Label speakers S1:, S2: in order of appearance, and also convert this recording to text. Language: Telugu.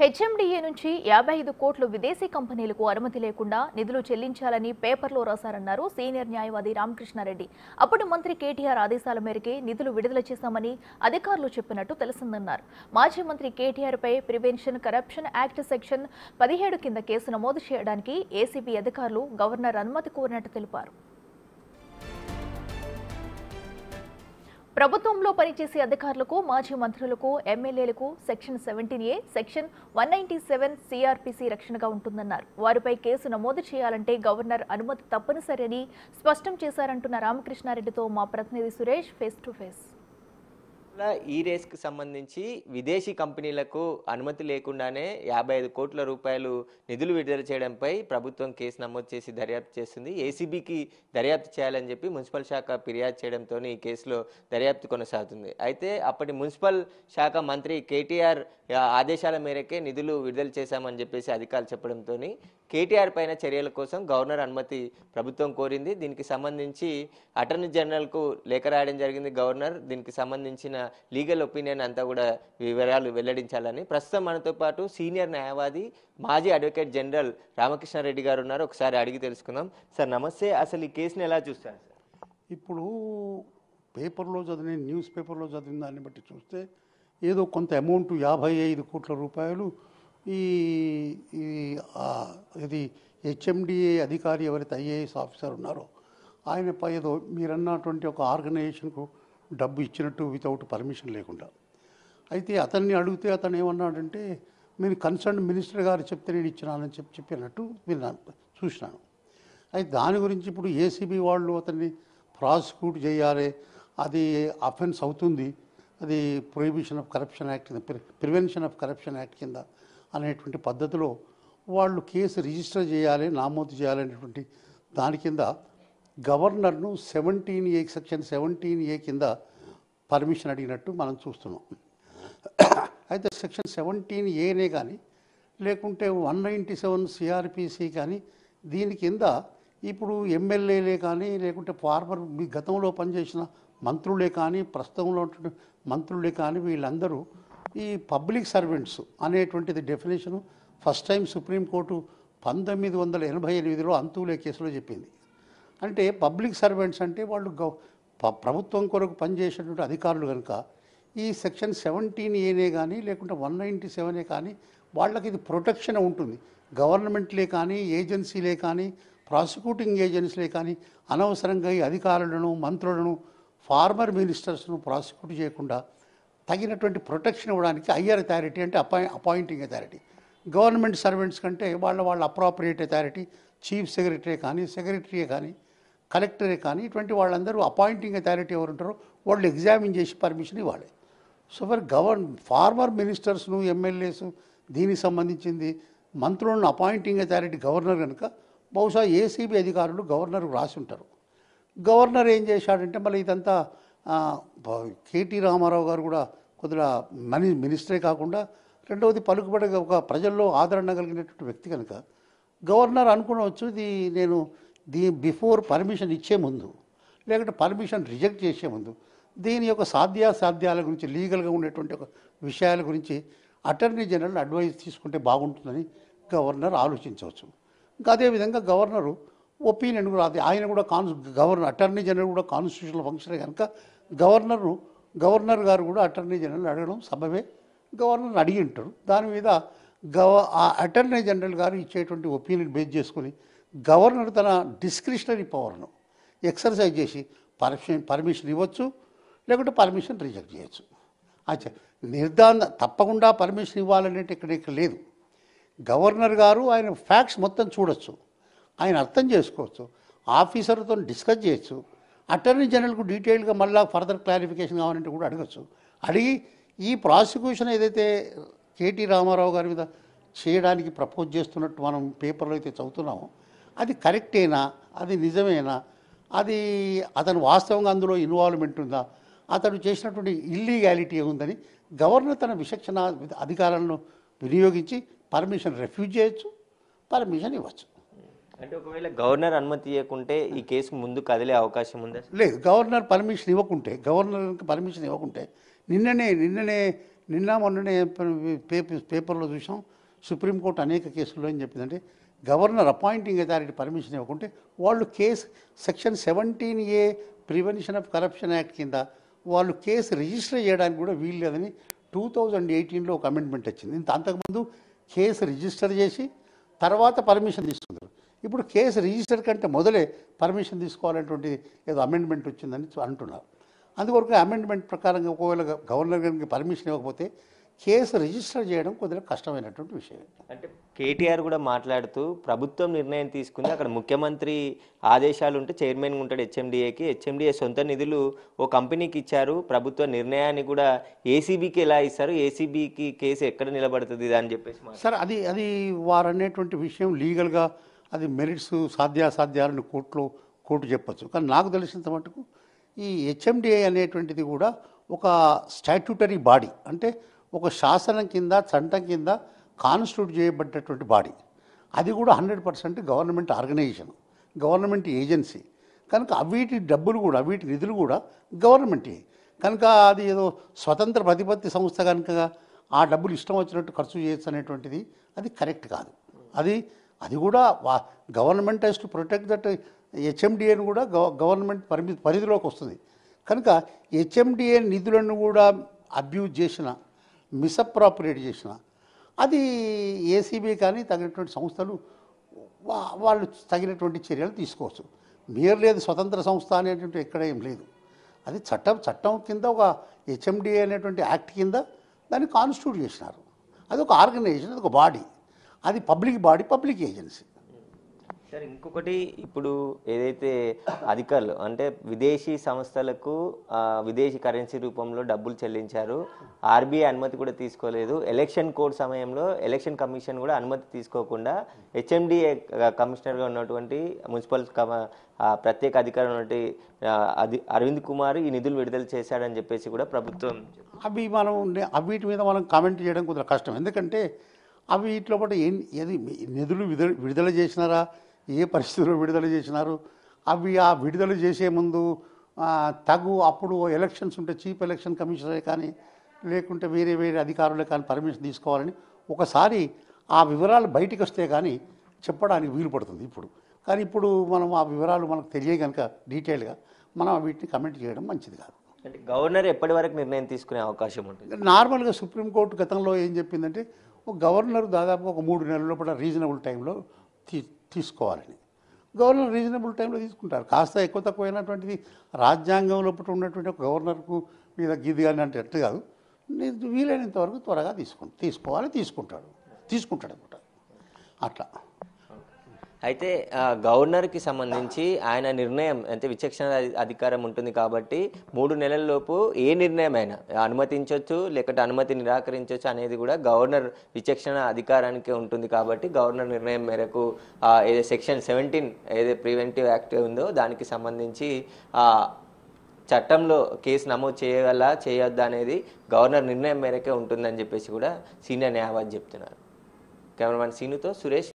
S1: హెచ్ఎండిఏ నుంచి 55 కోట్లు విదేశీ కంపెనీలకు అనుమతి లేకుండా నిధులు చెల్లించాలని పేపర్లో రాశారన్నారు సీనియర్ న్యాయవాది రామకృష్ణారెడ్డి. అప్పుడు మంత్రి కేటీఆర్ ఆదేశాల మేరకే నిధులు విడుదల చేశామని అధికారులు చెప్పినట్టు తెలిసిందన్నారు. మాజీ మంత్రి కేటీఆర్ పై ప్రివెన్షన్ కరప్షన్ యాక్ట్ సెక్షన్ 17 కింద కేసు నమోదు చేయడానికి ఏసీబీ అధికారులు గవర్నర్ అనుమతి కోరినట్టు తెలిపారు. ప్రభుత్వంలో పనిచేసే అధికారులకు, మాజీ మంత్రులకు, ఎమ్మెల్యేలకు సెక్షన్ 17A, సెక్షన్ 197 సిఆర్పిసి రక్షణగా ఉంటుందన్నారు. వారిపై కేసు నమోదు చేయాలంటే గవర్నర్ అనుమతి తప్పనిసరి అని స్పష్టం చేశారంటున్న రామకృష్ణారెడ్డితో మా ప్రతినిధి సురేష్ ఫేస్ టు ఫేస్.
S2: ఈ రేస్కి సంబంధించి విదేశీ కంపెనీలకు అనుమతి లేకుండానే 55 కోట్ల రూపాయలు నిధులు విడుదల చేయడంపై ప్రభుత్వం కేసు నమోదు చేసి దర్యాప్తు చేస్తుంది. ఏసీబీకి దర్యాప్తు చేయాలని చెప్పి మున్సిపల్ శాఖ ఫిర్యాదు చేయడంతో ఈ కేసులో దర్యాప్తు కొనసాగుతుంది. అయితే అప్పటి మున్సిపల్ శాఖ మంత్రి కేటీఆర్ ఆదేశాల మేరకే నిధులు విడుదల చేశామని చెప్పేసి అధికారులు చెప్పడంతో కేటీఆర్ పైన చర్యల కోసం గవర్నర్ అనుమతి ప్రభుత్వం కోరింది. దీనికి సంబంధించి అటార్నీ జనరల్కు లేఖ రాయడం జరిగింది గవర్నర్. దీనికి సంబంధించిన లీగల్ ఒపీనియన్ అంతా కూడా వివరాలు వెల్లడించాలని. ప్రస్తుతం మనతో పాటు సీనియర్ న్యాయవాది మాజీ అడ్వకేట్ జనరల్ రామకృష్ణారెడ్డి గారు ఉన్నారు. ఒకసారి అడిగి తెలుసుకుందాం. సార్ నమస్తే. అసలు ఈ కేసుని ఎలా చూస్తారు సార్?
S3: ఇప్పుడు న్యూస్ పేపర్లో చదివిన దాన్ని బట్టి చూస్తే ఏదో కొంత అమౌంట్ 55 కోట్ల రూపాయలు ఇది హెచ్ఎండిఏ అధికారి ఎవరైతే ఐఏఎస్ ఆఫీసర్ ఉన్నారో ఆయన ఏదో మీరన్నటువంటి ఒక ఆర్గనైజేషన్కు డబ్బు ఇచ్చినట్టు వితౌట్ పర్మిషన్ లేకుండా. అయితే అతన్ని అడిగితే అతను ఏమన్నాడంటే మీరు కన్సర్న్ మినిస్టర్ గారు చెప్తే నేను ఇచ్చినానని చెప్పినట్టు విన్నాను, చూసినాను. అయితే దాని గురించి ఇప్పుడు ఏసీబీ వాళ్ళు అతన్ని ప్రాసిక్యూట్ చేయాలి, అది అఫెన్స్ అవుతుంది, అది ప్రొహిబిషన్ ఆఫ్ కరప్షన్ యాక్ట్ కింద, ప్రివెన్షన్ ఆఫ్ కరప్షన్ యాక్ట్ కింద అనేటువంటి పద్ధతిలో వాళ్ళు కేసు రిజిస్టర్ చేయాలి, నమోదు చేయాలనేటువంటి దాని కింద గవర్నర్ను సెక్షన్ 17A కింద పర్మిషన్ అడిగినట్టు మనం చూస్తున్నాం. అయితే సెక్షన్ 17Aనే కానీ లేకుంటే 197 సిఆర్పిసి కానీ దీని కింద ఇప్పుడు ఎమ్మెల్యేలే కానీ లేకుంటే ఫార్మర్ గతంలో పనిచేసిన మంత్రులే కానీ ప్రస్తుతంలో ఉంటున్న మంత్రులే కానీ వీళ్ళందరూ ఈ పబ్లిక్ సర్వెంట్స్ అనేటువంటిది డెఫినేషను ఫస్ట్ టైం సుప్రీంకోర్టు 1988లో అంతులే కేసులో చెప్పింది. అంటే పబ్లిక్ సర్వెంట్స్ అంటే వాళ్ళు ప్రభుత్వం కొరకు పనిచేసేటువంటి అధికారులు కనుక ఈ సెక్షన్ 17Aనే కానీ లేకుంటే 197 కానీ వాళ్ళకి ఇది ప్రొటెక్షన్ ఉంటుంది. గవర్నమెంట్లే కానీ ఏజెన్సీలే కానీ ప్రాసిక్యూటింగ్ ఏజెన్సీలే కానీ అనవసరంగా ఈ అధికారులను, మంత్రులను, ఫార్మర్ మినిస్టర్స్ను ప్రాసిక్యూట్ చేయకుండా తగినటువంటి ప్రొటెక్షన్ ఇవ్వడానికి హయ్యర్ అథారిటీ అంటే అపాయింటింగ్ అథారిటీ. గవర్నమెంట్ సర్వెంట్స్ కంటే వాళ్ళ అప్రాప్రియేట్ అథారిటీ చీఫ్ సెక్రటరీ కానీ కలెక్టరే కానీ ఇటువంటి వాళ్ళందరూ అపాయింటింగ్ అథారిటీ ఎవరు ఉంటారో వాళ్ళు ఎగ్జామిన్ చేసి పర్మిషన్ ఇవ్వాలి. సో ఫార్మర్ మినిస్టర్స్ను, ఎమ్మెల్యేస్ దీనికి సంబంధించింది మంత్రులను అపాయింటింగ్ అథారిటీ గవర్నర్ కనుక బహుశా ఏసీబీ అధికారులు గవర్నర్కు రాసి ఉంటారు. గవర్నర్ ఏం చేశాడంటే మళ్ళీ ఇదంతా కేటీ రామారావు గారు కూడా కొద్దిగా మినిస్టరే కాకుండా రెండవది పలుకుబడి ఒక ప్రజల్లో ఆదరణ కలిగినటువంటి వ్యక్తి కనుక గవర్నర్ అనుకోవచ్చు నేను బిఫోర్ పర్మిషన్ ఇచ్చే ముందు లేకుంటే పర్మిషన్ రిజెక్ట్ చేసే ముందు దీని యొక్క సాధ్యాసాధ్యాల గురించి లీగల్గా ఉండేటువంటి ఒక విషయాల గురించి అటార్నీ జనరల్ అడ్వైజ్ తీసుకుంటే బాగుంటుందని గవర్నర్ ఆలోచించవచ్చు. ఇంకా అదేవిధంగా గవర్నరు ఒపీనియన్ కూడా ఆయన కూడా అటార్నీ జనరల్ కూడా కాన్స్టిట్యూషనల్ ఫంక్షన్ కనుక గవర్నర్ గారు కూడా అటార్నీ జనరల్ అడగడం సబబే. గవర్నర్ అడిగి ఉంటారు. దాని మీద ఆ అటార్నీ జనరల్ గారు ఇచ్చేటువంటి ఒపీనియన్ బేస్ చేసుకుని గవర్నర్ తన డిస్క్రిషనరీ పవర్ను ఎక్సర్సైజ్ చేసి పర్మిషన్ ఇవ్వచ్చు, లేకుంటే పర్మిషన్ రిజెక్ట్ చేయొచ్చు. తప్పకుండా పర్మిషన్ ఇవ్వాలనేది ఇక్కడ లేదు. గవర్నర్ గారు ఆయన ఫ్యాక్ట్స్ మొత్తం చూడొచ్చు, ఆయన అర్థం చేసుకోవచ్చు, ఆఫీసర్తో డిస్కస్ చేయొచ్చు, అటార్నీ జనరల్కు డీటెయిల్గా మళ్ళీ ఫర్దర్ క్లారిఫికేషన్ కావాలంటే కూడా అడగచ్చు. అడిగి ఈ ప్రాసిక్యూషన్ ఏదైతే కేటీ రామారావు గారి మీద చేయడానికి ప్రపోజ్ చేస్తున్నట్టు మనం పేపర్లో అయితే చదువుతున్నామో అది కరెక్టేనా, అది నిజమేనా, అది అతను వాస్తవంగా అందులో ఇన్వాల్వ్మెంట్ ఉందా, అతను చేసినటువంటి ఇల్లీగాలిటీ ఏముందని గవర్నర్ తన విచక్షణ అధికారాలను వినియోగించి పర్మిషన్ రిఫ్యూజ్ చేయొచ్చు, పర్మిషన్ ఇవ్వచ్చు.
S2: అంటే ఒకవేళ గవర్నర్ అనుమతి ఇవ్వకుంటే ఈ కేసు ముందు కదిలే అవకాశం ఉందా?
S3: లేదు. గవర్నర్ పర్మిషన్ ఇవ్వకుంటే నిన్ననే నిన్న మొన్ననే పేపర్లో చూసాం, సుప్రీంకోర్టు అనేక కేసుల్లో ఏం చెప్పిందంటే గవర్నర్ అపాయింటింగ్ అథారిటీ పర్మిషన్ ఇవ్వకుంటే వాళ్ళు case section 17A prevention of corruption act కింద వాళ్ళు కేసు రిజిస్టర్ చేయడానికి కూడా వీలు లేదని 2018లో ఒక అమెండ్మెంట్ వచ్చింది. అంతకుముందు కేసు రిజిస్టర్ చేసి తర్వాత పర్మిషన్ తీసుకున్నారు. ఇప్పుడు కేసు రిజిస్టర్ కంటే మొదలే పర్మిషన్ తీసుకోవాలనేటువంటి ఏదో అమెండ్మెంట్ వచ్చిందని అంటున్నారు. అందువరకు అమెండ్మెంట్ ప్రకారంగా ఒకవేళ గవర్నర్ గారికి పర్మిషన్ ఇవ్వకపోతే కేసు రిజిస్టర్ చేయడం కొద్దిగా కష్టమైనటువంటి విషయం.
S2: అంటే కేటీఆర్ కూడా మాట్లాడుతూ ప్రభుత్వం నిర్ణయం తీసుకుంది, అక్కడ ముఖ్యమంత్రి ఆదేశాలు ఉంటే చైర్మన్ ఉంటాడు హెచ్ఎండిఏకి, హెచ్ఎండిఏ సొంత నిధులు ఓ కంపెనీకి ఇచ్చారు, ప్రభుత్వ నిర్ణయాన్ని కూడా ఏసీబీకి ఎలా ఇస్తారు, ఏసీబీకి కేసు ఎక్కడ నిలబడుతుంది అని చెప్పేసి.
S3: సార్ అది వారు అనేటువంటి విషయం లీగల్గా అది మెరిట్స్ సాధ్యాసాధ్యాలను కోర్టు చెప్పచ్చు. కానీ నాకు తెలిసినంత మటుకు ఈ హెచ్ఎండిఏ అనేటువంటిది కూడా ఒక స్టాట్యూటరీ బాడీ, అంటే ఒక శాసనం కింద చట్టం కింద కాన్స్టిట్యూట్ చేయబడ్డటువంటి బాడీ. అది కూడా 100% గవర్నమెంట్ ఆర్గనైజేషన్, గవర్నమెంట్ ఏజెన్సీ. కనుక వీటి డబ్బులు కూడా వీటి నిధులు కూడా గవర్నమెంటే. కనుక అది ఏదో స్వతంత్ర ప్రతిపత్తి సంస్థ కనుక ఆ డబ్బులు ఇష్టం వచ్చినట్టు ఖర్చు చేయొచ్చు అనేటువంటిది అది కరెక్ట్ కాదు. అది కూడా government has to protect that హెచ్ఎండిఏని కూడా గవర్నమెంట్ పరిధిలోకి వస్తుంది. కనుక హెచ్ఎండిఏ నిధులను కూడా అబ్యూజ్ చేసిన, మిస్అప్రాపరియేట్ చేసిన అది ఏసీబీ కానీ తగినటువంటి సంస్థలు వాళ్ళు తగినటువంటి చర్యలు తీసుకోవచ్చు. మీరు లేదు స్వతంత్ర సంస్థ అనేటువంటి ఎక్కడ ఏం లేదు. అది చట్టం కింద ఒక హెచ్ఎండిఏ అనేటువంటి యాక్ట్ కింద దాన్ని కాన్స్టిట్యూట్ చేసినారు. అది ఒక ఆర్గనైజేషన్, అది ఒక బాడీ, అది public body, public agency.
S2: Sir ఇంకొకటి, ఇప్పుడు ఏదైతే అధికారులు అంటే విదేశీ సంస్థలకు విదేశీ కరెన్సీ రూపంలో డబ్బులు చెల్లించారు, ఆర్బీఐ అనుమతి కూడా తీసుకోలేదు, ఎలక్షన్ కోడ్ సమయంలో ఎలక్షన్ కమిషన్ కూడా అనుమతి తీసుకోకుండా హెచ్ఎండిఏ కమిషనర్గా ఉన్నటువంటి మున్సిపల్ ప్రత్యేక అధికారి ఉన్నటువంటి అరవింద్ కుమార్ ఈ నిధులు విడుదల చేశాడని చెప్పేసి కూడా ప్రభుత్వం.
S3: వీటి మీద మనం కామెంట్ చేయడం కొద్దిగా కష్టం. ఎందుకంటే వీటిలో పాటు ఏది నిధులు విడుదల చేసినారా, ఏ పరిస్థితుల్లో విడుదల చేసినారు, ఆ విడుదల చేసే ముందు అప్పుడు ఎలక్షన్స్ ఉంటే చీఫ్ ఎలక్షన్ కమిషనరే కానీ లేకుంటే వేరే అధికారులే కానీ పర్మిషన్ తీసుకోవాలని ఒకసారి ఆ వివరాలు బయటికి వస్తే కానీ చెప్పడానికి వీలు పడుతుంది కానీ ఇప్పుడు మనం ఆ వివరాలు మనకు తెలియ కనుక డీటెయిల్గా మనం వీటిని కమెంట్ చేయడం మంచిది కాదు.
S2: అంటే గవర్నర్ ఎప్పటి వరకు నిర్ణయం తీసుకునే అవకాశం ఉంటుంది?
S3: నార్మల్గా సుప్రీంకోర్టు గతంలో ఏం చెప్పిందంటే గవర్నర్ దాదాపు ఒక 3 నెలల లోపల రీజనబుల్ టైంలో తీసుకోవాలని. గవర్నర్ రీజనబుల్ టైంలో తీసుకుంటారు. కాస్త ఎక్కువ తక్కువ అయినటువంటిది రాజ్యాంగం లోపల ఉన్నటువంటి ఒక గవర్నర్కు మీద గిది అని అంటే అట్టు కాదు, వీలైనంత వరకు త్వరగా తీసుకుంటాడు అనమాట. అట్లా
S2: అయితే గవర్నర్కి సంబంధించి ఆయన నిర్ణయం అంటే విచక్షణ అధికారం ఉంటుంది కాబట్టి 3 నెలల్లోపు ఏ నిర్ణయం అయినా అనుమతించవచ్చు లేకపోతే అనుమతి నిరాకరించవచ్చు అనేది కూడా గవర్నర్ విచక్షణ అధికారానికే ఉంటుంది. కాబట్టి గవర్నర్ నిర్ణయం మేరకు ఏదో సెక్షన్ 17 ఏదో ప్రివెంటివ్ యాక్ట్ ఉందో దానికి సంబంధించి చట్టంలో కేసు నమోదు చేయొద్దా అనేది గవర్నర్ నిర్ణయం మేరకే ఉంటుందని చెప్పేసి కూడా సీనియర్ న్యాయవాది చెప్తున్నారు. కెమెరామెన్ సీనుతో సురేష్.